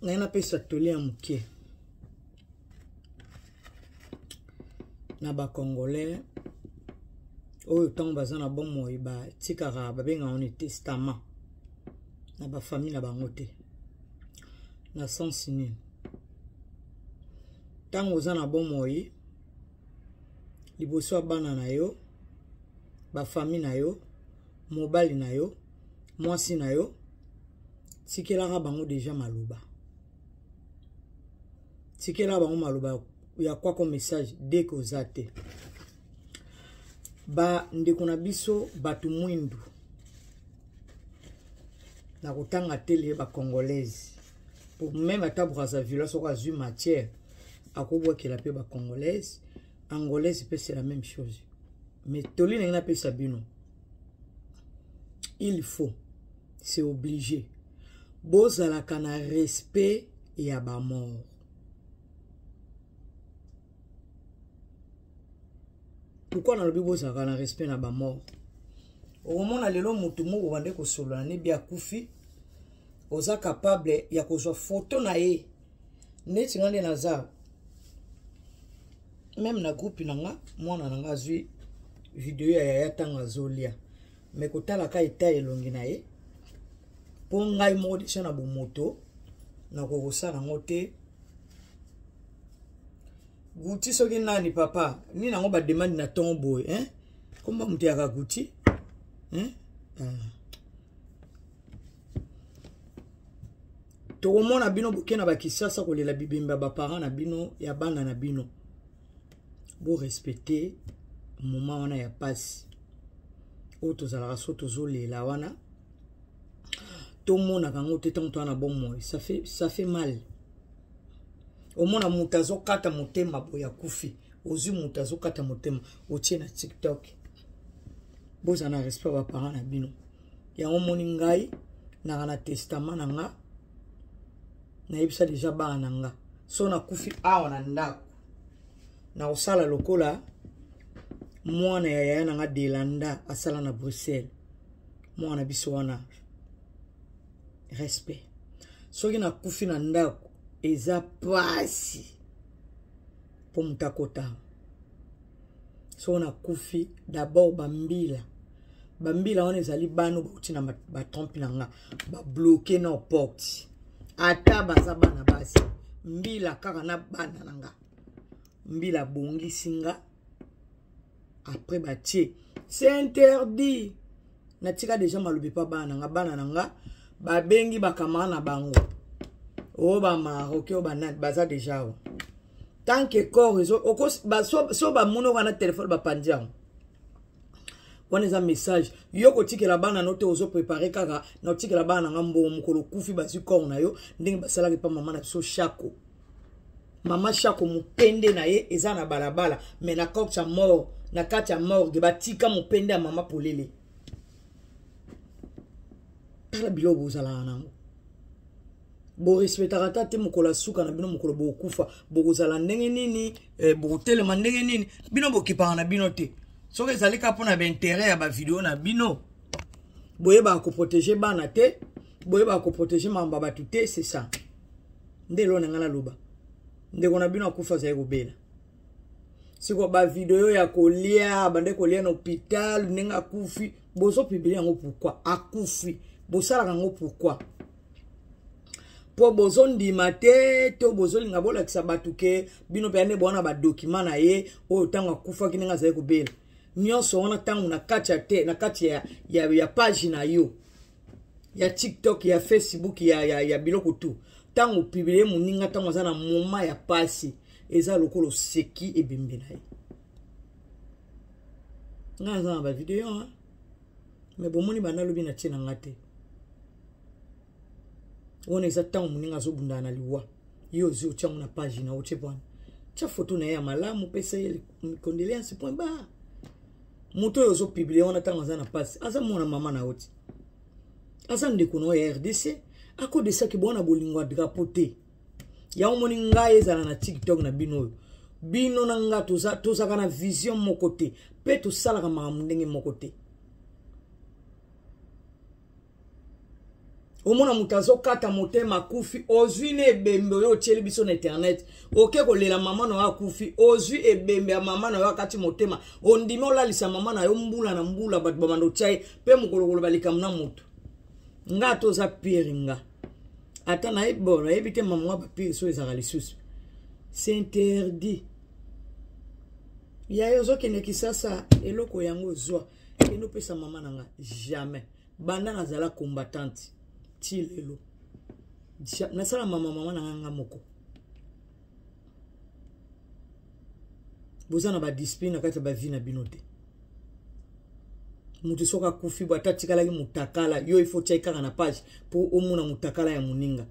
Nana pesa toli muke. Na ba Congolais. Oyo tango bazana bon moi ba tikara ba benga on testament. Na ba famille na bango te. Na sens nini. Tango zana bon moi liboso bana na yo ba famille na yo mobali na yo mwasi na yo tikela bango déjà maloba. Tikela bango maloba ya kwa ko message dès que ozate. Ba ndeko na biso batu mwindu na kotanga tele ba congolaise pour même ata Brazzaville so ka zu matière akobwa kela pe ba congolaise angolaise peut c'est la même chose mais toli na pe sabino il faut c'est obligé bozala kana respect ya ba mort. Pourquoi dans le Bible ça a un respect na ba mort? Au moment où lelo mutu mo wande ko solo na bia kufi oza capable ya ko zo photo na ye neti ngande naza même na groupe nanga mwana nanga zui vidéo ya tanga zolia mais ko tala ka eta elongi na ye po ngai mo de na bo moto na ko sala ngote. Guti soki nani papa ni nango ba demande na tombo hein comment muti ya Guti hein to mona bino bokena ba kisasa ko lela bibimba ba parents na bino ya bana na bino bo respecter moment wana ya passe auto za la soto zolela wana to mona kango te tanto na bon moi ça fait mal. Au moins, mutazo kata motema boya kufi. Ozu mutazo kata motema. Otie na TikTok. Boza na respect ba parents na bino. Ya omoni ngai na testament na nga. Na yebisa déjà ba na nga. So na kufi awa na ndako. Na osala lokola mwana ya na nga delanda asala na Bruxelles. Mwana biso wana. Respect. So na kufi na ndako. Eza pasi pour mutakota. So na kufi d'abord bambila wana ezali bano bauti na ba trompe nanga ba bloquer na porte ata baza bana basi mbila kaka na bana nanga mbila bongi singa après batie c'est interdit na tika déjà malobi pa bana nanga ba bengi ba kamana bango. Oh ba Marocain oh ba nat baza déjà tant que corps so ba muno wana téléphone ba pandiang wana za message yo ko tikela bana note ozo préparer kaka na tikela bana ngambo mukolo kufi ba corps na yo ndenge basala ke pa mama na so shako mama shako mupende na ye eza na balabala mais na corps cha mort na kati ya mort ge batika mupende ya mama polele tala bilo bozala nango. Bo respectera tate mukola suka na bino mukolo bo kufa bo kozala ndenge nini bo telema ndenge nini bino bo kipana na bino te soki ezali ka pona ba intérêt ya ba vidéo na bino boye ba ko protéger bana te boye ba ko protéger mamba batu te c'est ça ndelo na ngala loba ndeko na bino akufa za ekobela siko ba vidéo ya kolia bande kolia na hôpital ninga kufi bozo publier yango pourquoi akufi bo sala kango pourquoi po bozon di mate to bozoli ngabola kisa batuke bino peane bona ba document na ye o tanga kufa kininga za ekobela nyonso wana tangu na kati ya te na kati ya page na yo ya TikTok ya Facebook ya biloko tu tangu publier muninga tangu za na moma ya pasi eza lokolo seki ebembe na ye ngaza ba video hein mais bomoni bana lobi na tina ngate. On est attend muninga zo bunda na liwa yo zo tchang na page na oche bwana cha photo na ya malamu pesa ye condoléances point ba moto yo zo publier on attend za na passe aza mona mama na oti aza ndeko no RDC ako de ça ki bona bolingwa drapoter ya omoni ngai ezala na TikTok na bino na nga toza kana vision moko te pe to sala kama ndenge moko te Omona mutazo kata motema kufi ozwi ne ebembe yo tieli biso na internet oke kolela mama na yo kufi ozwi ebembe ya mama na yo kati motema ondime olalisa mama na yo mbula na mbula batu bamando chai pe mukolokolo balika mna mutu nga toza pire nga ata na ebora ebite mama ba pire so ezaka lisusu c'est interdit ya yozo kene kisasa eloko yango zwa eno pesa mama na nga jamais banda nazala combattante tilelo nasala mama na nga moko bozana ba discipline kati ba vie na binote mutu soka kufi bata tikala ki mutakala yo ifo chaika na page po omuna mutakala ya muninga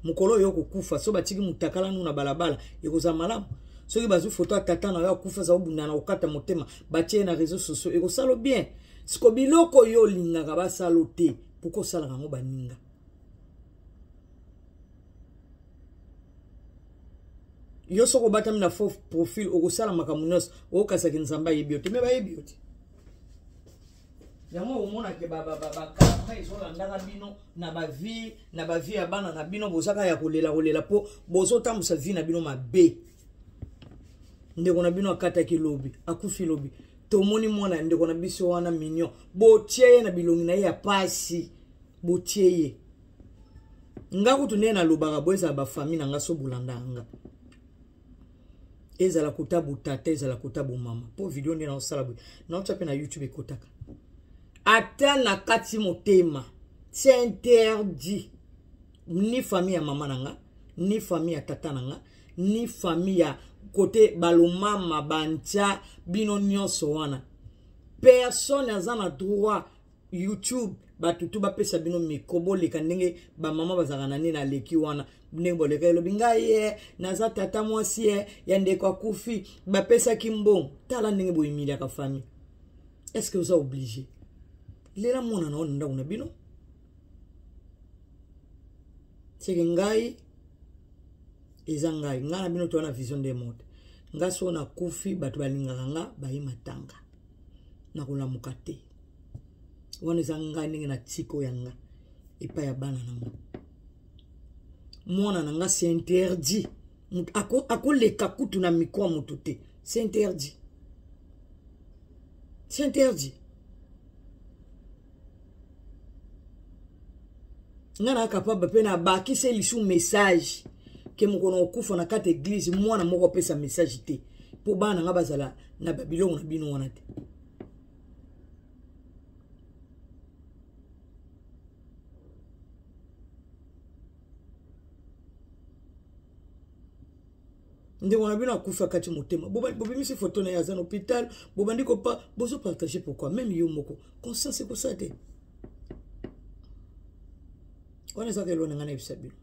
mukolo yo kufa so batiki mutakala nuna balabala ekoza malamu soki bazu photo atata na yo kufa za obunda na okata motema batie na réseaux sociaux ekosalo bien siko biloko yo lingaka basalo te poko sala ngo baninga yo soko batam na faux profil okosala makamunos okasaki nzamba yebiote me ba yebiote yango omona ke ba isola ndaka bino na ba vie ya bana na bino bozaka ya kolela po bozo tambusa vie na bino mabe ndeko na bino akata ki lobi akufi lobi tomoni mwana ndeko na biso wana mignon botie na bilongi na ya pasi botie nga kutunde na lobaka boeza ba famille nga so bulandanga ezala kutabu tata ezala kutabu mama po video ndena osala bo na otchape na YouTube ekotaka ata na kati motema c'est interdit ni famille ya mama nanga ni famille ya tata nanga ni famille ya côté balomama bancha bino nyonso wana personne azana droit YouTube batutu bapesa bino mikobo leka ndenge ba mama bazaka nani na leki wana ndenge boleka elobi ngai naza tata mwasi ya ndeko akufi bapesa kimbongo tala ndenge boyimilia ka famille est-ce que vous êtes obligé lela mona na onda una bino seke ngai ezangai ngana bino to na vision de monde nga so na kufi batu balingaka nga bayimatanga na kulamuka te wana zanga ningi na tiko yanga epa ya bana nanga mwana nanga c'est interdit akoleka kutu na mikwa mutu te c'est interdit ngana capable pena baki c'est lisu message ke mukono okufa na kate église mwana moko pesa message te po bana nga bazala na babilongo na bino wana te ndeko na bino akufa kati motema bobimisi photo na yaza na hôpital bobandiko pa bozo partager pourquoi même yo moko conscience ko ça te on est ça que l'on a ngana bisabino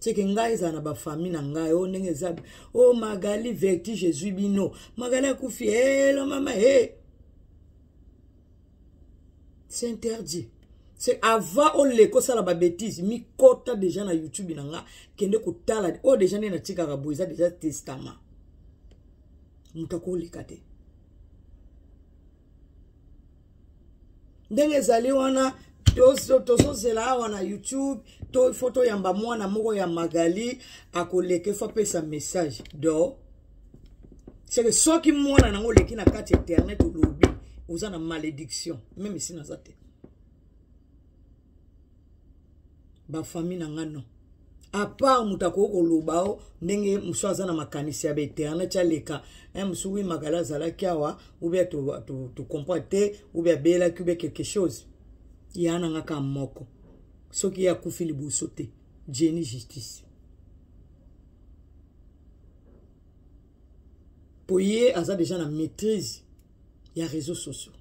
c'est que ngai za na ba famille na ngai o ndenge zabi o Magali verti Jésus bino Magali akufi hello mama c'est interdit. C'est avant on les kosa la ba bêtise mi kota déjà na YouTube na nga kende ko tala o déjà na tika ka boiza déjà testament mutako likate ndenge zali wana tozo zela wana YouTube to photo yamba mwana moko ya Magali akoleke fa pesa message do c'est que soki mwana nango leki na kati internet lobi uza na malédiction même ici na zate ba famille na ngano à part mutako ko lobao ndenge muswaza na makanisi ya internet chaleka musuwi Magali zala kiawa ou bien tu comprendre ou bien bela kube quelque chose yana ngaka moko soki ya kufili busote Jenny justice poye aza déjà na maîtrise ya réseaux sociaux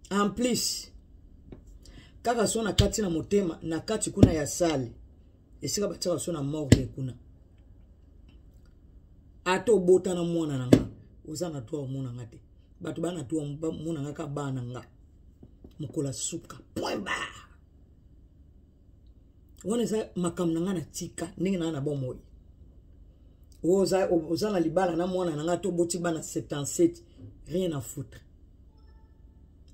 en plus kaka so na kati na motema na kati kuna ya sale esika bataka so na morgue kuna ato bota na mwana nanga ozana to mwana ngate batu bana to mwana ngaka bana nga mukola suka point bar wana za makam nanga na tika ningi na bomoyi oza na libala na mwana nanga to boti bana 77 rien à foutre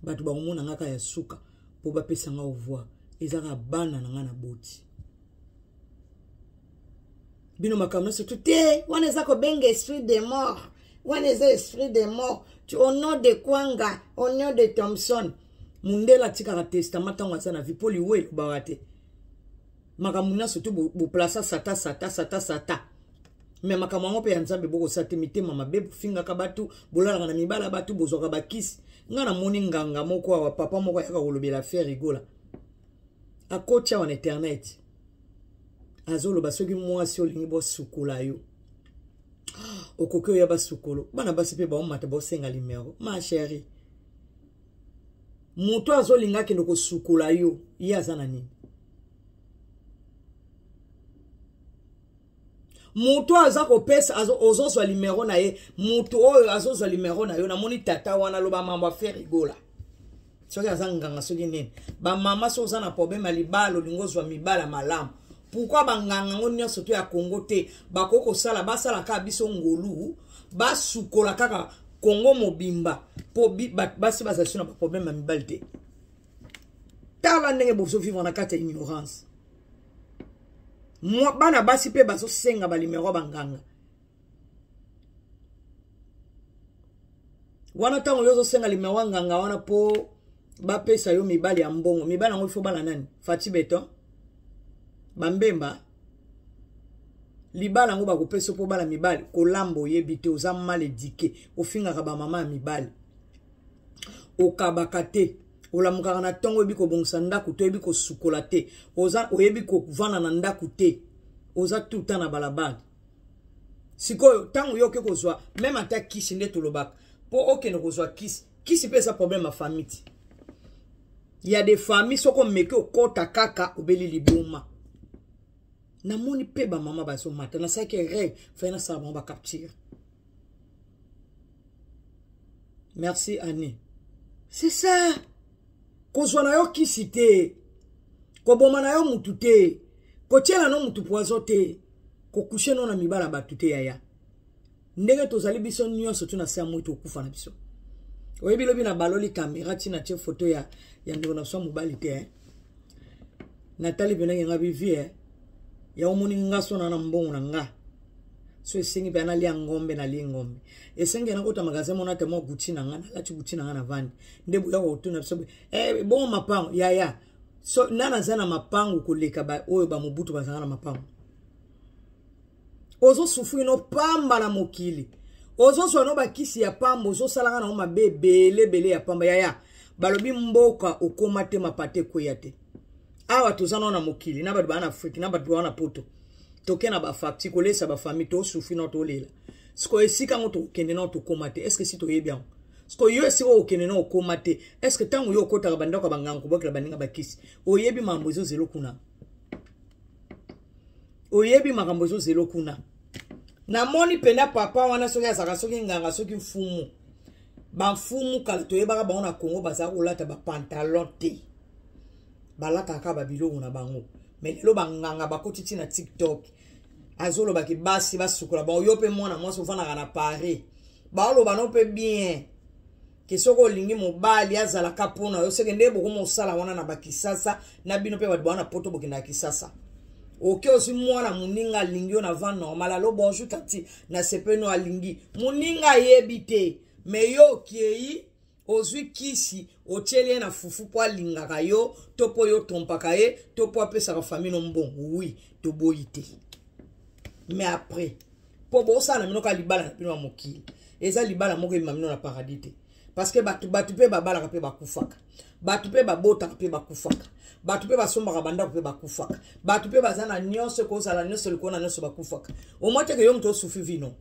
batu ba mona ngaka ya suka po ba pesa nga ovoir ezaka bana na nga na boti bino makamna surtout te wana ezako benga esprit de mort wana eza esprit de mort tu au nom de Kwanga au nom de Thompson mundela tika testament tango sana vipoli we bawate makamuna surtout bo plaça sata mais makamwa pe nzambe boko sate mitema mabe finga ka batu bolala na mibala batu bozoka bakisi ngana moni nganga moko wa papa moko yaka kolobela faire rigola akocha on internet azolo basoki mwasi olingi bo sukula yo okokyo ya basukolo bana basi pe ba omata bo senga limero ma chérie muto azolinga kendo ko sukula yo yazana nini muto azako pesa ozozwa limero na ye muto oyo azozwa limero na yo na moni tata wana loba mamba faire rigola soki azanganga soki nini ba mama so za na problème libalo lingozwa mibala malamu pourquoi banganga ngoni nyonso to ya Congo te bakoko sala basala ka biso ngolu basukola kaka Congo mobimba po basi basasuna ba problème ya mibali te tala ndenge boso vivre na kati ya ignorance moi bana basi pe baso senga ba limero banganga wana tango yozo senga limero nganga wana po ba pesa yo mibali ya mbongo mibali ngo ifo bala nani Fati Beton bambemba libala ngo bakopesa po bala mibali kolambo yebite oza maledike ofinga ka ba mama mibali okabaka te olamuka na tongo yebi ko bongisa ndaku to yebi ko sukola te oza oyebi ko vana na ndaku te oza tout temps na balabala sikoyo tango yoke kozwa même ata kisi nde tolobaka po okene kozwa kisi pesa problème à famille. Il y a des familles qui sont meke okota kaka obeli liboma na moni pe ba mama ba so mata na sa ke reg fa na sa ba capture. Merci Annie. C'est ça. Kozwa na yo kisi te. Ko boma na yo mutu te. Ko tiela no mutu poison te. Ko coucher no na mibala batu te yaya. Ndenge tozali biso nyonso tu na sa moto okufa na biso. Oyebi lobi na baloli caméra tina tie photo ya ndeko na so mobali te. Nathalie benenge nga bivi ya omoni ngaso na mbongo na nga. So esengi pe na lia ngombe na lia ngombe. Esengi na kota magasin mona te mo guti na nga la ti guti na nga na vandi. Ndebu ya ko tuna biso bon mapango ya. So nana zana mapango koleka ba oyo ba mobutu bazanga na mapango. Ozo sufuri no pamba na mokili. Ozo so no bakisi ya pamba ozo salanga na oma bele ya pamba ya. Balobi mboka okomate mapate koyate. Awa tozana na mokili na badu bana Afrique na badu bana poto. Toke na ba fakti kolesa ba famille to sufuri no to lela. Sko esika ngo to kende no to komate. Est-ce que si to yebi an? Sko yo esi o kende no komate. Est-ce que tangu yo kota banda ko banganga ko bakela baninga bakisi. Oyebi mambo ezo zelo kuna. Oyebi makambo ezo zelo kuna. Na moni pena papa wana soki azaka soki nganga soki mfumu. Ba mfumu kala toyebaka bango na Congo bazaka kolata ba pantalon te. Balata ka ba biloko na bango. Mais lelo banganga bakotiti na TikTok. Azolo baki basi basukola ba yo pe mona mwasi ofana na Paris. Ba lo bano pe bien. Ke soko lingi mobali azala kapona yo seke ndebo ko mosala wana na bakisasa na bino pe ba na poto bokina kisasa. Ok aussi mwana muninga lingi na van normal alo bonjour tati na sepeno alingi muninga yebite me yo kiei ozwi kisi otiele na fufu po alinga kayo topo yo tompaka ye topo apesa ka famille no mbon oui to boyite mais après po bosa na minoka libala na pino mokili eza libala moko imamino na paradis te parce que batu pe babala ka pe bakufaka batu pe babota ka pe bakufaka batu pe basomba banda pe bakufaka batu pe bazana nyonso ko sala nyonso likona nyonso bakufaka au moins que yo mto souffri vino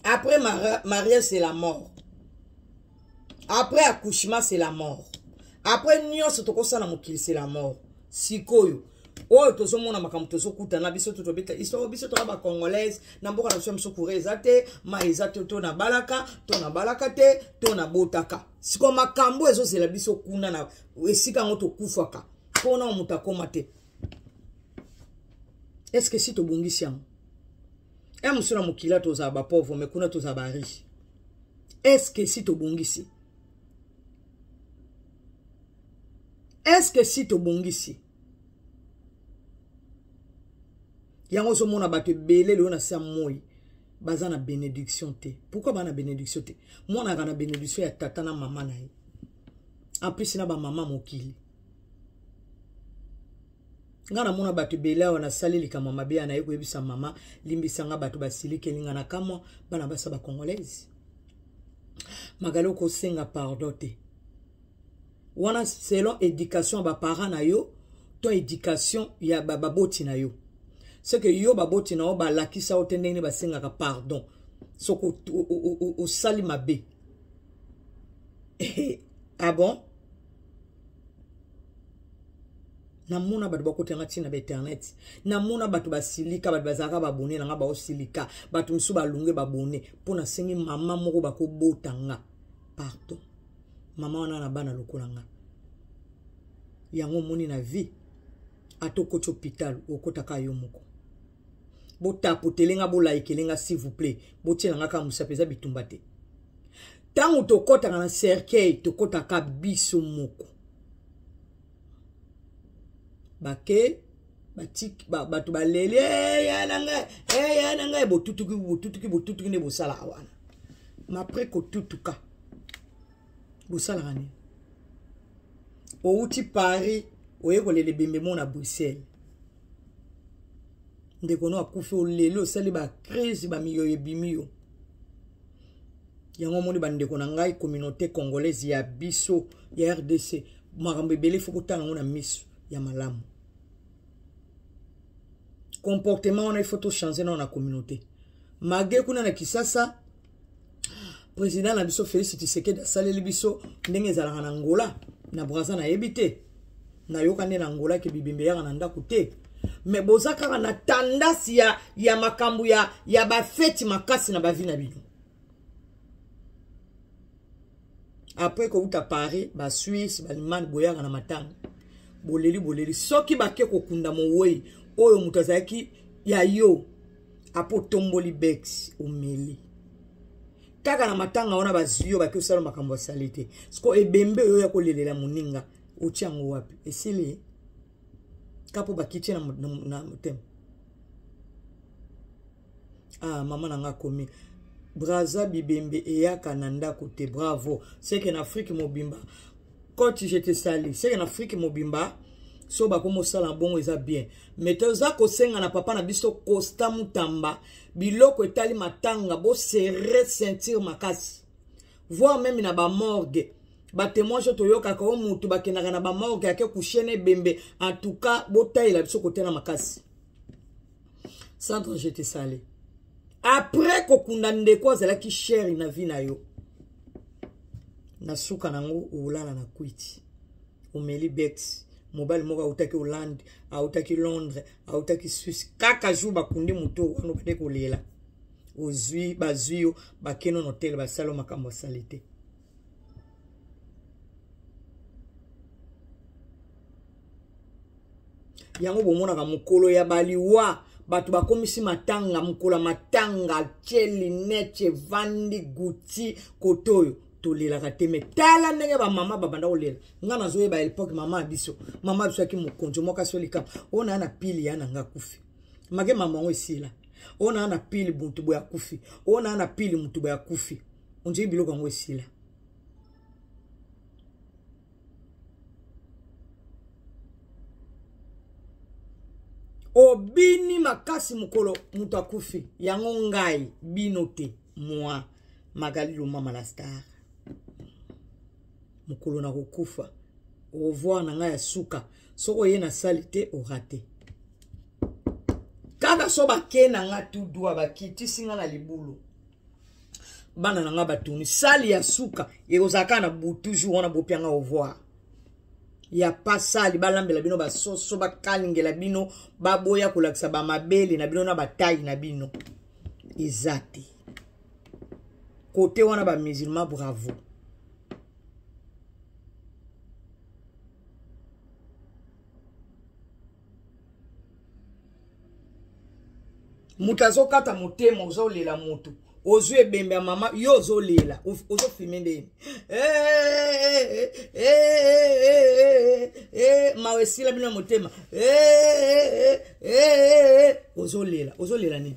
après mariage c'est la mort après accouchement c'est la mort après nyonso to ko sala mokili c'est la mort sikoyo oyo tozomona makambo tozokuta na biso tutobeta histoire biso to ba congolaise na mboka na so kureza te ma ezate to na balaka te to na botaka siko makambo ezozela biso kuna na esika ngo tokufaka pona mutakoma te. Est-ce que si to bongisi yango musuna mokila toza ba pauvre mais kuna toza ba riche? Est-ce que si to bongisi Est-ce que si to bongisi yango so mona bato belé le na sa moi baza na bénédiction te. Pourquoi ba na bénédiction te? Mona na bénédiction ya tata na maman na ye. En plus na ba maman mokili. Ngana mona bato belé wana sali lika mama be na ye ko yebisa mama limbisa nga bato basili kelinga na kamwa bana basa ba congolaise. Magalo ko senga pardon te. Wana selon éducation ba parents na yo, ton éducation ya baboti na yo. C'est que yo baboti na yo ba lakisa o tendeni ba senga ka pardon. Soko o sali mabe. Ah bon? Namuna batu bakote ngati na internet. Namuna batu basilika batu bazaka babone na nga ba osilika. Batu misu balunge babone pona sengi mama moko bako botanga. Pardon. Mama wana na bana lokola nga. Yango moni na vie. Atoko hôpital okotaka yo moko. Bota potelenga bola ikelenga s'il vous plaît. Botie nga ka musapeza bitumba te. Tango tokota na cercueil tokota ka biso moko. Bake batik batu balele ya nanga botutuki ne bosala awana. Ma preko tutuka. Bosala ngani. Outi Paris oye ko lele bembe mona Bruxelles. Ndeko no akufi o lelo sali ba crise ba miyo ebimiyo. Yango moni bandeko na ngai communauté congolaise ya biso ya RDC makambo ebele foko tanga ngona miso ya malamu. Comportement on a photo changer dans la communauté. Magé kuna na Kisasa président na biso Félix Tshisekedi saleli biso ndenge ezalaka na Angola na Brazza na ebité na yokane na Angola ke bibimbe ya na ndako te. Mais bozaka na tendance ya makambu ya ba fête makasi na ba vie na bino. Après ko uta Paris ba Suisse ba Allemagne boyaka na matanga. Boleli soki bake ko kunda mo wei oyo mutazaki ya yo apo tomboli bex omeli. Kaka na matanga wana baziyo bake osala makambo salite. Siko ebembe oyo ya kolelela muninga otiango wapi esili kapo bakiti na mutem. Ah mama nanga komi Brazza bibembe eyaka na ndako te. Bravo. C'est qu'en Afrique mobimba quand j'étais sali c'est qu'en Afrique mobimba so ba komo sala bongo eza bien. Mais toza ko senga na papa na biso Costa Mutamba biloko etali matanga bo serrer sentir makasi. Voir même na ba morgue. Ba témoin to yoka ko mutu ba kenaka na ba morgue ake kushene bembe. En tout cas bo taila biso côté na makasi. Centre j'étais salé. Après kokunda ndeko zala ki cher na vie na yo. Na suka nango ulala na kwiti. Omeli bex. Mobile moka autaki Hollande, autaki Londres, autaki Suisse. Kaka jou bakundi muto wano kade kolela. Ozui, bazuyo, bakeno hotel, basalo makambo salite. Yango bomona ka mukolo ya baliwa. Batu bakomisi matanga, mukula matanga, cheli, neche, vandi, guti, kotoyo. Tolela kateme tala ndenge ba mama babanda olela ngana zoye ba époque mama biso ki mukonjo moka solika ona na pili yana nga kufi mage mama ngo esila ona na pili buntu boya kufi ona na pili mutu boya kufi onje biloko ngo esila obini makasi mukolo mutu akufi yango ngai binote moi Magali Luma Malastar mukolo na kokufa au revoir na nga ya suka soko ye na salite o raté kaka so bakena nga tudwa bakiti singa na libulu bana na nga batuni sali ya suka ekozaka na butu jour wana bopianga au revoir ya pasali balambela bino basoso bakalingela bino baboya kolakisa ba mabele na bino na bataille na bino ezati côté wana ba musulman bravo. Mutazo kata motema ozo lela moto. Ozo ebembe ya mama yo ozo lela. Ozo filme ndeni. esila bino motema ozolela ni